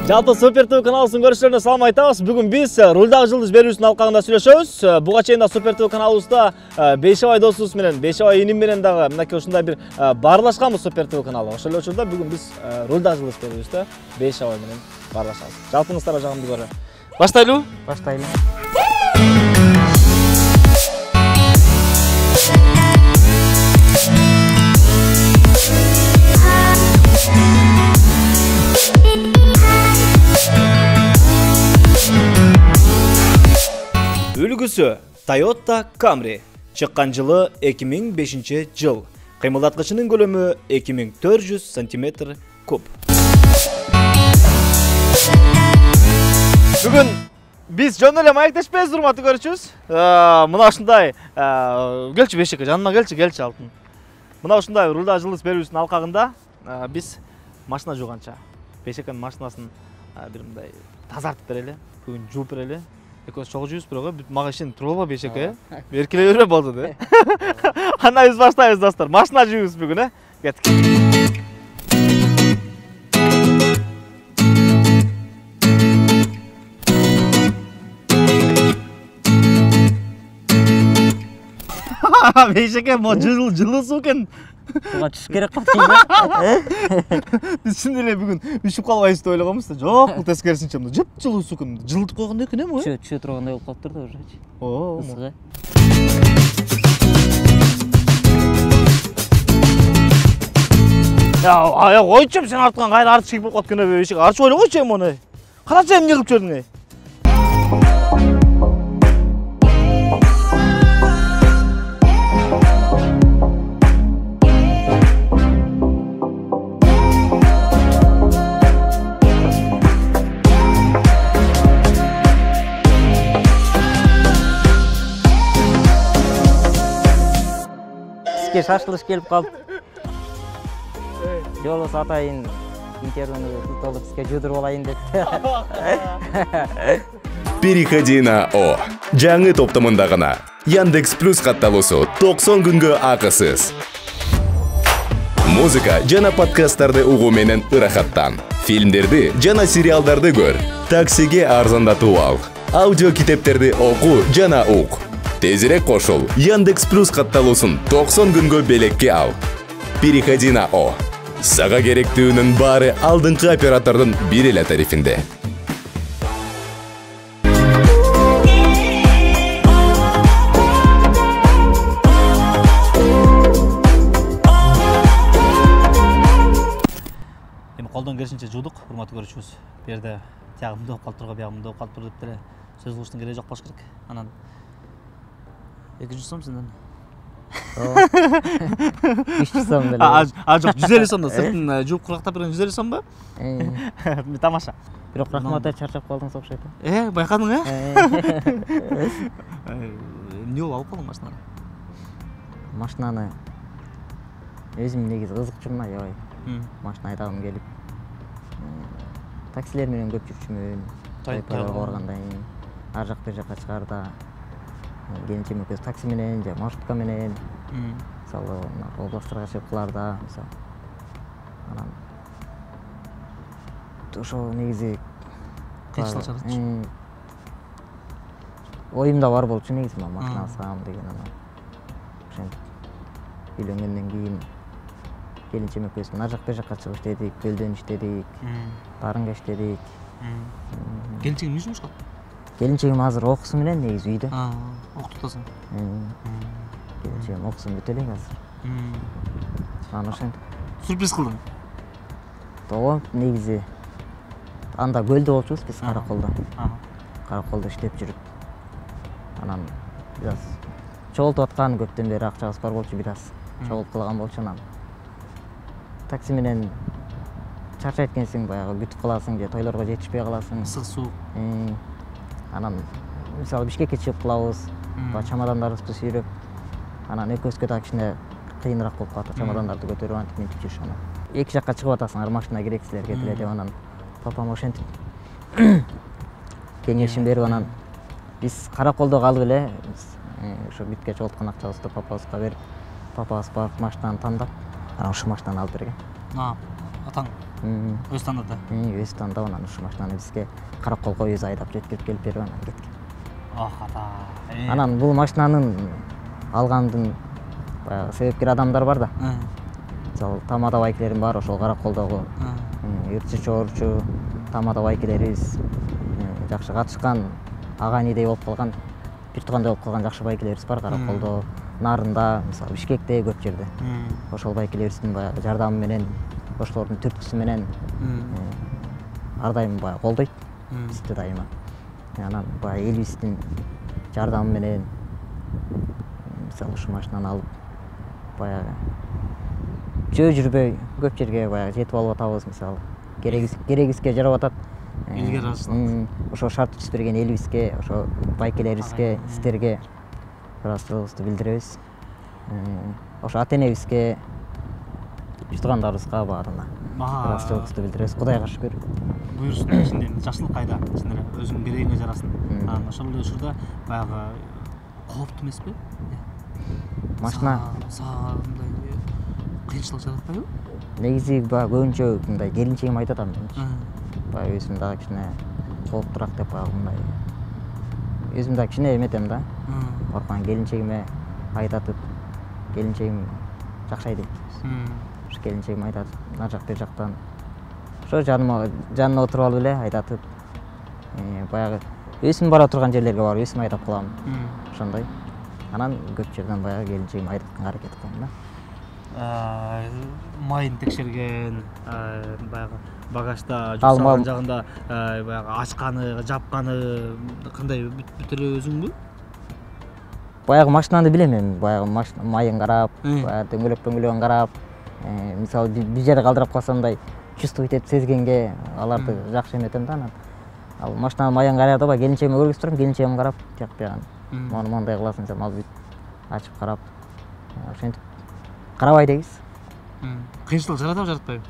Жалпы Супер ТВ каналыбыздын көрүүчүлөрүнө салам айтабыз. Бүгүн биз рулдагы жылдыз берүүсүнүн алкагында сүйлөшөбүз. Буга чейин да Супер ТВ каналыбызда Бейшебай досубуз менен, Бейшебай иним менен дагы мынакей ушундай бир баарлашканбыз Супер ТВ каналы. Ошол эле учурда бүгүн биз рулдагы жылдыз берүүбүздө Бейшебай менен баарлашабыз. Жалпыңыздар жагымды көрө. Баштайлы? Баштайлы. Үлгүсү Toyota Camry. Чыккан жылы 2005 жыл. Кыймылдаткычынын көлөмү 2400 см куб. Бүгүн биз жөн эле маектешпейбиз, урматтуу көрүүчүбүз. Мына ушундай келчи Бейшеке, жаныма келчи алтын. Мына ушундай рулда жылдыз берүүсүнүн алкагында биз машина жууганча Бейшекенин машинасын бир мындай тазартып берели. Бүгүн жууп берели. Экөөбүз чогуу жүүбүз, бирок мага ишенип туруп алба Бейшеке. Эркелей бербе болду да. Анда биз баштайбыз достор. Машина жүүбүз бүгүн, Кеттик. Бейшеке, мо жылы суу экен. Буга түшүш керек болду. Биз чын эле бүгүн үшүп калбайбыз деп ойлогонбуз да. Жок, бул тескерисинче мында жыпчылуу суу экен. Жылытып койгондой экен эми? Түшө тургандай болуп калыптыр да уже. Оо, ысыгы. Я койчум, сен арткан кайра арты чегип болуп калып экен Бейшеке. Арчып ойлой койчу эми муну. Карачы эмне кылып жүрдүң? Шашылыш келип калып. Жолу сатайын, интервьюну туталып сизге жудуруп алайын деп. Переходи на О. Жаңы топтомунда гана Яндекс Плюс катталуусу 90 күнгө акысыз. Музыка жана подкасттарды угуу менен ырахаттан. Фильмдерди жана сериалдарды көр. Таксиге арзандатуу ал. Аудио китептерди оку жана ук. Тезирээк кошул. Яндекс Плюс катталуусун 90 күнгө белекке ал. Переходи на О. Сага керектүүнүн баары алдыңкы оператордун бир эле тарифинде. Эми колдон келишинче жуудук, урматтуу көрүүчүбүз. Бу жерде тиягы мындай болуп калып турган, биягы мындай болуп калып тур деп деле сөз кылыштын кереги жок болуш керек. Анан 200 сом сенден. 300 сом деле. Жок, 150 сомдо сыртын жууп курактап берген 150 сомбу? Тамаша. Бирок рахмат, чарчап калдың окшойт. Байкадың, эмне болуп алып калдың машинаны? Машинаны өзүм негизи кызыкчумун, аябай. Машина айдагым келип. Таксилер менен көп жүрчүмүн. Тойга барганда ар жак бер жакка чыгарда келинчем экөөбүз такси менен же маршрутка менен мисалы областтарга чыгып кыларда мисалы. Анан ошо негизи кыйынчылык оюмда бар болчу негизи машина алсам деген. Анан ошентип үйлөнгөндөн кийин келинчем экөөбүз ар жак бер жакка чыгып иштедик, көлдөн иштедик, тарыңга иштедик. Келинчегиң эмне жумушка? Келинчегим азыр окуусу менен негизи үйдө. Окутасың. Келинчегим окуусун бүтө элек азыр. Анан ошентип сюрприз кылдың. Ооба, негизи анда көлдө болчубуз биз Караколдо. Караколдо иштеп жүрүп. Анан бир аз чогултуп аткан, көптөн бери акчабыз бар болчу, бир аз чогулуп калган болчу. Анан такси менен чарчайт экенсиң, баягы күтүп каласың же тойлорго жетишпей каласың. Ысык суу. Анан мисалы Бишкекке чыгып калабыз, чамадандарыбызды сүйрөп, анан экөөбүзгө да кичине кыйыныраак болуп калат, чамадандарды көтөрүп антип мынтип жүрүш. Анан эки жакка чыгып атасыңар, машина керек силерге деле деп. Анан папам ошентип кеңешин берип, анан биз Караколдо калып эле ошо бүткө чогулткан акчабызды папабызга берип, папабыз барып машинаны тандап, анан ошо машинаны алып берген. Атаң Өз тандада. Өз тандап анан ушу машинаны бизге Караколго өзү айдап жеткирип келип берип анан кеткен. Ата. Анан бул машинанын алгандын баягы себепкер адамдар бар да. Мисалы тамада байкелерим бар, ошол Караколдогу үрчү чорчу тамада байкелерибиз жакшы катышкан, ага инидей болуп калган, бир туугандай болуп калган жакшы байкелерибиз бар Караколдо, Нарында, мисалы Бишкекте көп жерде. Ошол байкелерибиздин баягы жардамы менен, ошолордун түрткүсү менен ар дайым баягы колдойт бизди дайыма. Анан баягы элибиздин жардамы менен мисалы ушу машинаны алып баягы жөө жүрбөй көп жерге баягы жетип алып атабыз. Мисалы керегибизге жарап атат. Элге ыраазычылык. Ошо шарт түзүп берген элибизге, ошо байкелерибизге, сиздерге ыраазычылыгыбызды билдиребиз. Ошо ата-энебизге, туугандарыбызга баарына ыраазычылыгыбызды билдиребиз. Кудайга шүгүр. Буюрsun ичинде жакшылык кайда? Ичинде өзүңүн керегиңе жарасын. Ошол эле учурда баягы кооптуу эмеспи? Машина мындай кыйынчылык жаратпайбы? негизи баягы көбүнчө мындай келинчегим айтат аны. Баягы өзүм дагы кичине кооптураак деп баягы мындай. Өзүм дагы кичине эметем да. Корккан келинчегиме айтатып, келинчегим жакшы айдайт. Ушу келинчегим айтат, ар жак бер жактан. Ошо жанына отуруп алып эле айтатып, баягы өзүм бара турган жерлерге барып өзүм айдап калам. Ошондой. Анан көп жерден баягы келинчегим айдатканга аракет кылам да. Майын текшерген, баягы багажда жуксаган жагында баягы ачканы, жапканы кандай бүт эле өзүңбү? Баягы машинаны билем мен, баягы майын карап, баягы дөңгөлөгөн карап, мисалы бир жерде калдырып калсам мындай чувствовать этип сезгенге аларды жакшы эметем да анан. Ал машинанын майын карап да, келинчегиме көргөзүп турам, келинчегим карап, тияк бяган. Мондай кыласың десем, ал бүт ачып карап, ошентип карабай дегиз. Кыйынчылык жаратабы, жаратпайбы?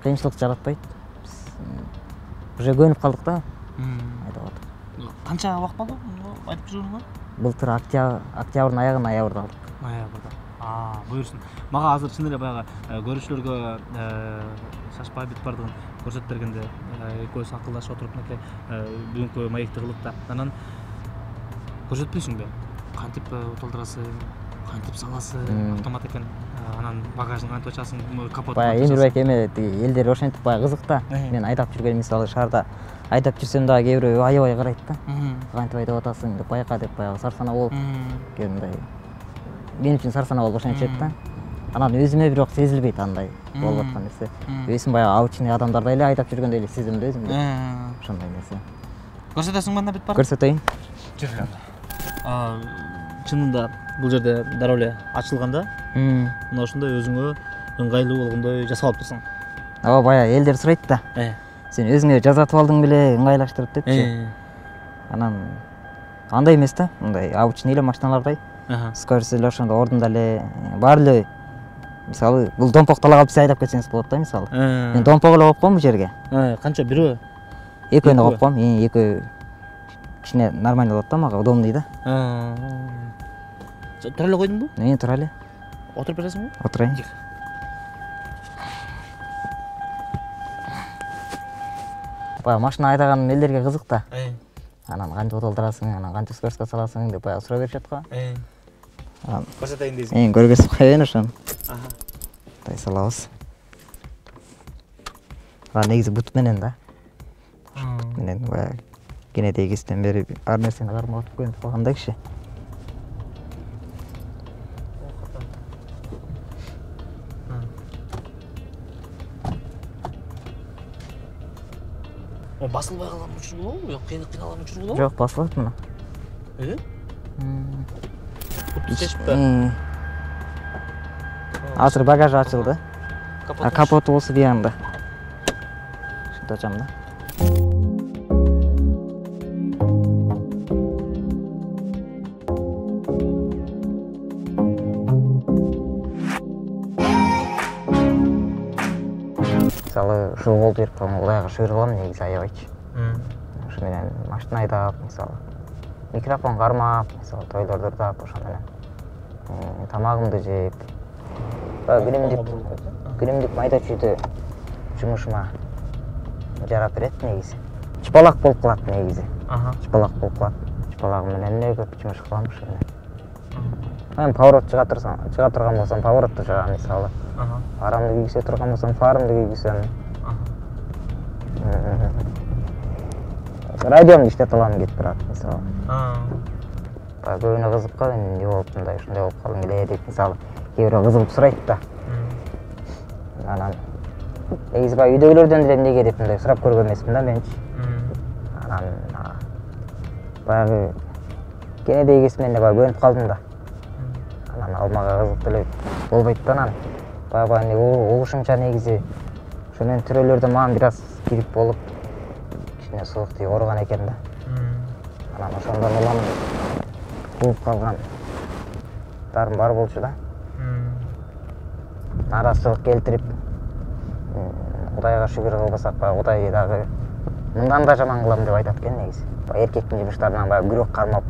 Кыйынчылык жаратпайт. Уже көнүп калдык да. Айдап атып. Канча убакыт болду айтып жүргөнүңө? Былтыр октябрдын аягында алдык. Аягында. Буюрsun. Мага азыр чын эле баягы көрүүчүлөргө шашпай бүт бардыгын көрсөтүп бергенде экөөбүз акылдашып отуруп мынакей бүгүнкү маекти кылдык да. Анан көрсөтпөйсүңбү? Кантип толтурасың, кантип саласың, автомат экен. Анан багажын кантип ачасың, капотун. Баягы Эмир байке эме элдер ошентип баягы кызык да. Мен айдап жүргөн мисалы шаарда айдап жүрсөм дагы кээ бирөө аябай карайт да. Кантип айдап атасың деп байка деп баягы сарсанаа болуп мындай. Мен үчүн сарсанаа болуп ошентип да. Анан өзүмө бирок сезилбейт андай болуп аткан нерсе. Өзүм баягы обычный адамдардай эле айдап жүргөндөй эле сезем да өзүмдү. Ошондой нерсе. Көрсөтөсүңбү анда бүт бар? Көрсөтөйүн. Жүрү анда. Чынында бул жерде дароо эле ачылганда, мына ушундай өзүңө ыңгайлуу болгондой жасап алыптырсың. Ооба баягы элдер сурайт да. Сен өзүңө жасатып алдың беле, ыңгайлаштырып депчи. Анан андай эмес да, мындай обычный эле машиналардай. Скорости эле ошондо ордунда эле баары эле. Мисалы, бул домпокто эле калып сиз айдап кетсеңиз болот да, мисалы. Мен домпок эле коюп коем бул жерге. Канча бирөө? Экөөнү коюп коем. Экөө кичине нормально болот да, мага удобный да. Тура эле койдуңбу? Тура эле. Отуруп бересиңби? Отурайын. Баягы машина айдаган элдерге кызык да. Анан кантип толтурасың, анан кантип скоростко саласың деп баягы сурап беришет го. Көрсөтөйүн дейсиң. Көргөзүп коеюн ошону. Мындай салабыз. Негизи бут менен да. Бут менен баягы кенедей кезден бери ар нерсени кармап көнүп калган да киши. Басылбай калган учур болобу? Жок, кыйналган учур болобу? Жок, басылат мына. Азыр багажы ачылды. Капоту болсо биягында. Ушинтип ачам да. Мисалы, ушул колду берип калган Кудайга шүгүр кылам, негизи аябайчы. Ушу менен машина айдап, мисалы, микрофон кармап, мисалы, тойлордо тап, ошону менен тамагымды жеп, күнүмдүк майда чүйдө жумушума жарап берет негизи. Чыпалак болуп калат негизи. Чыпалак болуп калат. Чыпалагым менен эле көп жумуш кылам ошону. Мен поворот чыга турган болсом поворотто жагам мисалы. Фарамды кийгизе турган болсом фарымды кийгизем. Радиомду иштете алам кетип барат мисалы. Көбүнө кызык калып эмне болуп мындай ушундай болуп калдың эле деп мисалы кээ бирөө кызыгып сурайт да. Анан негизи баягы үйдөгүлөрдөн деле эмнеге деп мындай сурап көргөн эмесмин да менчи. Анан баягы кенедей кесимен эле баягы көнүп калдым да. Анан ал мага кызык деле болбойт да анан. Баягы угушумча негизи ошо менен төрөлөрдө мага бир аз кирип болуп кичине суук тиги ооруган экен да. Анан ошондон улам кууп калгандарым бар болчу да. Нараачылык келтирип Кудайга шүгүр кылбасак баягы Кудай дагы мындан да жаман кылам деп айтат экен негизи. Баягы эркектин жумуштарынан баягы күрөк кармап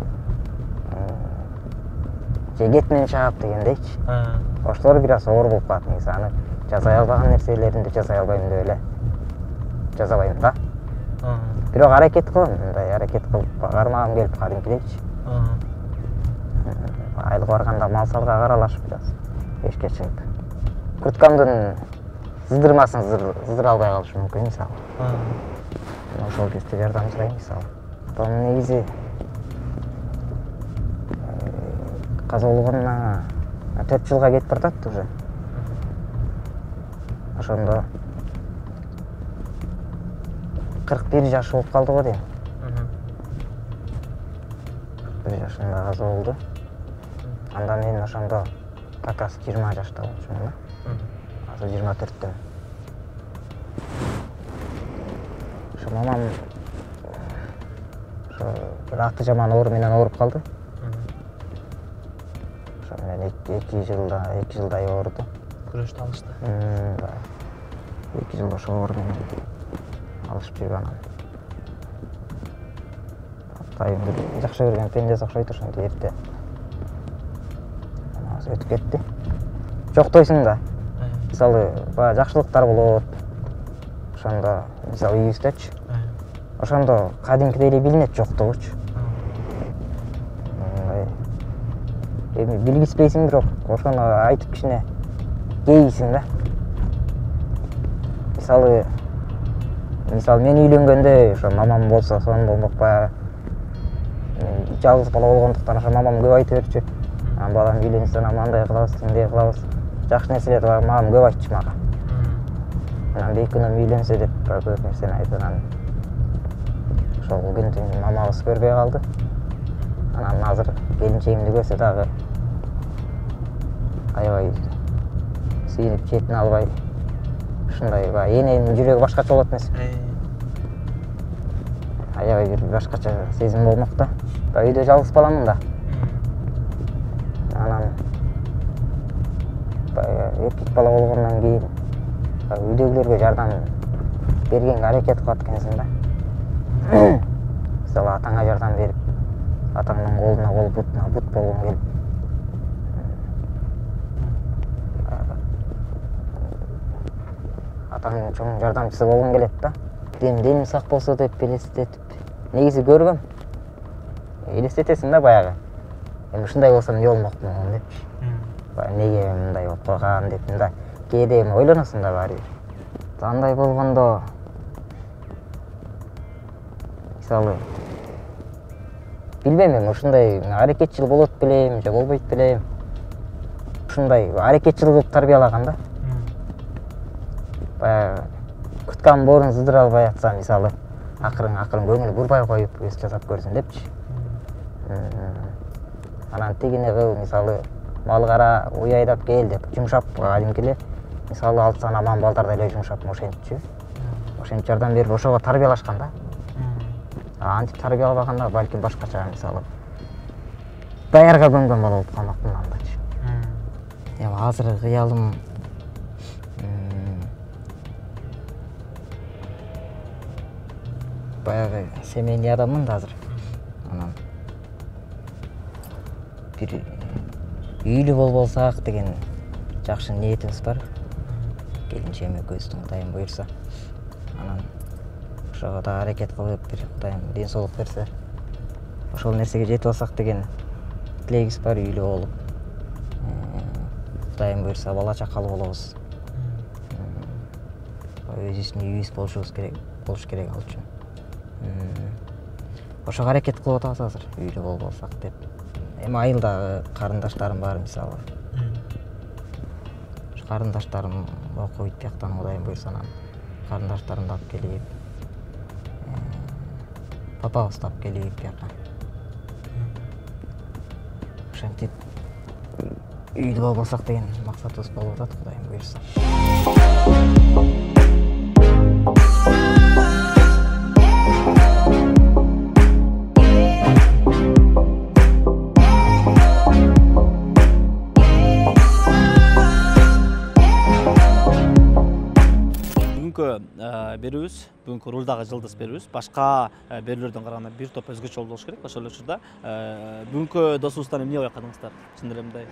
же кетинен чаап дегендейчи. Ошолор бир аз оор болуп калат негизи. Аны жасай албаган нерселеримди жасай албайм деп эле жасабайм да. Бирок аракет кылам, мындай аракет кылып кармагым келип кадимкидейчи. Айлык барганда мал салга аралашып бир аз эшикке чыгып. Курткамдын сыздырмасын сыздыра албай калышы мүмкүн мисалы. Ошол кезде жардам сурайм мисалы. Бул негизи каза болгонуна 4 жылга кетип баратат уже. Ошондо 41 жашы болуп калды го дейм. 41 жашында каза болду. Анда мен ошондо как раз 20 жашта болчумун да. Азыр 24-төм. Ошо мамам ошо бир аты жаман оору менен ооруп калды. Ошо менен 2 жылдай ооруду. Күрөштү алышты. 2 жыл ошо оору менен алышып жүргөн. Атайымды жакшы көргөн пендеси окшойт ошондо эрте. Өтүп кетти. Жоктойсуң да. Мисалы, баягы жакшылыктар болот. Ошондо, мисалы, үйүбүздөчү. Ошондо кадимкидей эле билинет жоктугучу. Эми билгизбейсиң бирок, ошону айтып кичине кейисиң да. Мисалы, мен үйлөнгөндө ошо мамам болсо, сон болмок баягы жалгыз бала болгондуктан ошо мамам көп айтып берчү. Балам үйлөнсөң, мындай кылабыз, мындай кылабыз. Жакшы нерселерди мамам көп айтчу мага. Анан бейкүнөм үйлөнсө деп көп нерсени айтып анан ошол күндү мамабыз көрбөй калды. Анан азыр келинчегимди көрсө дагы аябай сүйүнүп четине албай ушундай баягы эненин жүрөгү башкача болот эмес. Аябай бир башкача сезим болмок да. Үйдө жалгыз баламын да. Анан эркек бала болгондон кийин үйдөгүлөргө жардам бергенге аракет кылат экенсиң да. Мисалы атаңа жардам берип, атаңдын колуна кол, бутуна бут болгоң келип. Атаңдын чоң жардамчысы болгоң келет да. Деним сак болсо деп элестетип, негизи көргөм. Элестетесиң да баягы. Эми ушундай болсо эмне болмокмун депчи. Неге мындай болуп калган деп мындай кээде эми ойлоносуң да баары бир. Андай болгондо мисалы билбейм эми ушундай аракетчил болот белем же болбойт белем. Ушундай аракетчил кылып тарбиялаган да. Баягы курткамдын боорун сыздыра албай атса мисалы акырын көңүл бурбай коюп өз жасап көрсүн депчи. Анан тигини кыл мисалы мал кара уй айдап кел деп жумшап кадимки эле мисалы алтсан аман балдардай эле жумшап ошентчү. Ошентип жардам берип ошого тарбиялашкан да. Антип тарбиялабаганда балким башкача мисалы даярга көнгөн бала болуп калмакмын андачы. Эми азыр кыялым баягы семейный адаммын да азыр. Анан бир үйлүү болбосак деген жакшы ниетибиз бар. Келинчегим экөөбүздүн Кудайым буйрса. анан ошого да аракет кылып бир Кудайым ден соолук берсе ошол нерсеге жетип алсак деген тилегибиз бар, үйлүү болуп. Кудайым буйрса бала чакалуу болобуз. Өзүбүздүн үйүбүз болуш керек ал үчүн. Ошого аракет кылып атабыз азыр, үйлүү болуп алсак деп. Эми айылдагы карындаштарым бар мисалы. Ошо карындаштарым окуйт тияктан, Кудайым буйрса анан карындаштарымды алып келип, папабызды алып келип бияка. Ошентип үйлүү болуп алсак деген максатыбыз болуп атат, Кудайым буйрса. Берүүбүз, бүгүнкү рулдагы жылдыз берүүбүз башка берүүлөрдөн караганда бир топ өзгөчө болуш керек. Ошол учурда бүгүнкү досубуздан эмне байкадыңыздар? Чын эле мындай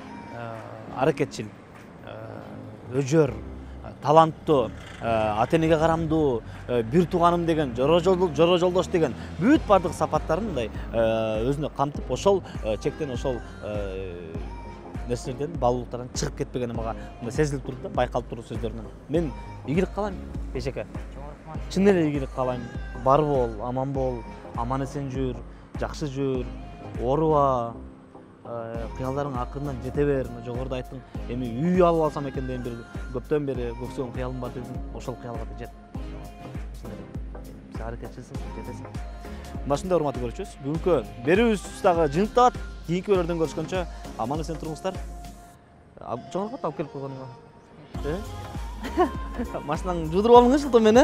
аракетчил, өжөр, таланттуу, ата энеге карамдуу, бир тууганым деген, жора жолдош деген бүт бардык сапаттарын мындай өзүнө камтып, ошол чектен, ошол нерселерден, баалуулуктардан чыгып кетпегени мага сезилип турду да, байкалып турду сөздөрүнөн. Мен ийгилик каалайм, Бейшеке. Чын эле ийгилик каалайм. Бар бол, аман эсен жүр, жакшы жүр, ооруба, кыялдарың акырынан жете бер. Жогоруда айттың, эми үй алып алсам экен деген бир көптөн бери көксөгөн кыялым бар дедиң. Ошол кыялга да жет. Сен аракетчисиң, жетесиң. Мына ушундай урматтуу көрүүчүбүз, бүгүнкү берүүбүз дагы жыйынтыктап, кийинки берүүлөрдөн көрүшкөнчө аман эсен туруңуздар. Жоңоркот алып келип койгонуңа. Машинаңды жуудуруп алыңыз жылтон мен,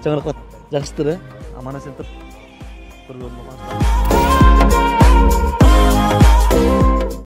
Жоңоркот, жакшытыр, аман эсен тур. Көргөнүңө